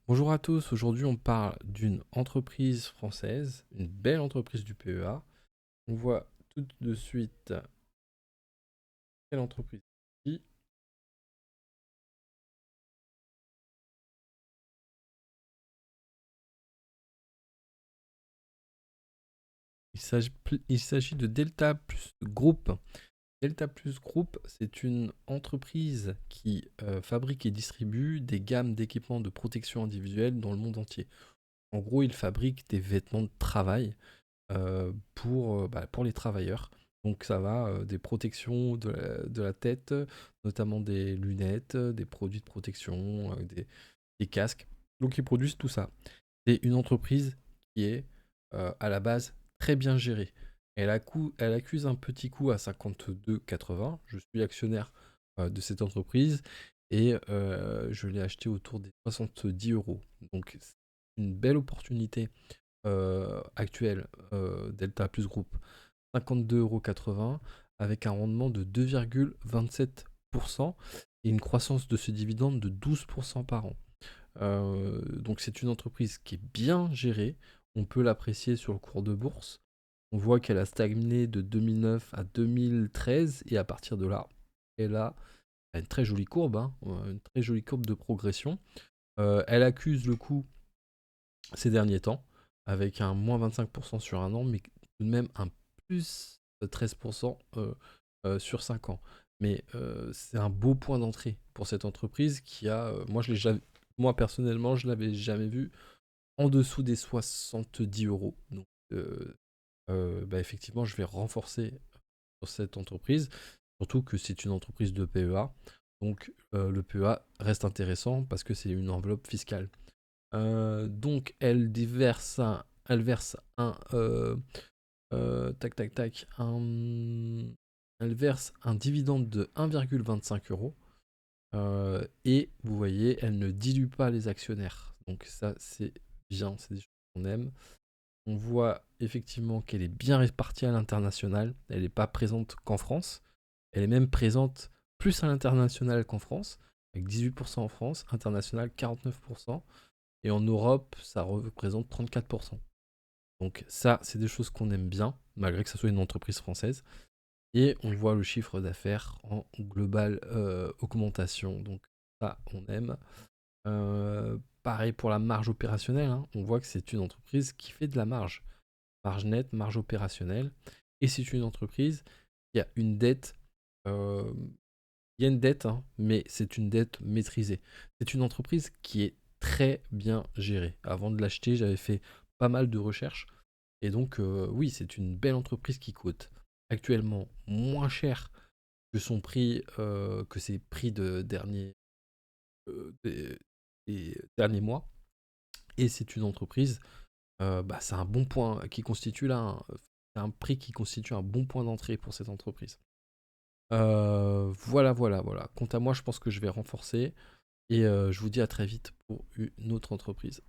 Bonjour à tous, aujourd'hui on parle d'une entreprise française, une belle entreprise du PEA. On voit tout de suite quelle entreprise il s'agit. Il s'agit de Delta Plus Group. Delta Plus Group, c'est une entreprise qui fabrique et distribue des gammes d'équipements de protection individuelle dans le monde entier. En gros, il fabrique des vêtements de travail pour les travailleurs. Donc ça va des protections de la tête, notamment des lunettes, des produits de protection, des casques. Donc ils produisent tout ça. C'est une entreprise qui est à la base très bien gérée. Elle accuse un petit coût à 52,80. Je suis actionnaire de cette entreprise et je l'ai acheté autour des 70 euros. Donc c'est une belle opportunité actuelle, Delta Plus Group, 52,80 € avec un rendement de 2,27% et une croissance de ce dividende de 12% par an. Donc c'est une entreprise qui est bien gérée, on peut l'apprécier sur le cours de bourse. On voit qu'elle a stagné de 2009 à 2013 et à partir de là, elle a une très jolie courbe, hein, une très jolie courbe de progression. Elle accuse le coup ces derniers temps, avec un moins 25% sur un an, mais tout de même un plus 13% sur 5 ans. Mais c'est un beau point d'entrée pour cette entreprise qui a, moi personnellement, je l'avais jamais vu en dessous des 70 euros. Donc effectivement, je vais renforcer sur cette entreprise, surtout que c'est une entreprise de PEA. Donc le PEA reste intéressant parce que c'est une enveloppe fiscale. Donc elle verse tac tac tac, elle verse un dividende de 1,25 €. Et vous voyez, elle ne dilue pas les actionnaires. Donc ça, c'est bien, c'est des choses qu'on aime. On voit effectivement qu'elle est bien répartie à l'international. Elle n'est pas présente qu'en France. Elle est même présente plus à l'international qu'en France, avec 18% en France, international 49%. Et en Europe, ça représente 34%. Donc ça, c'est des choses qu'on aime bien, malgré que ce soit une entreprise française. Et on voit le chiffre d'affaires en globale augmentation. Donc ça, on aime. Pareil pour la marge opérationnelle, hein. On voit que c'est une entreprise qui fait de la marge. Marge nette, marge opérationnelle. Et c'est une entreprise qui a une dette. euh, il y a une dette, hein, mais c'est une dette maîtrisée. C'est une entreprise qui est très bien gérée. Avant de l'acheter, j'avais fait pas mal de recherches. Et donc, oui, c'est une belle entreprise qui coûte actuellement moins cher que son prix, que ses prix des derniers mois. Et c'est une entreprise, c'est un bon point qui constitue là, c'est un prix qui constitue un bon point d'entrée pour cette entreprise. Voilà, voilà, voilà. Quant à moi, je pense que je vais renforcer et je vous dis à très vite pour une autre entreprise.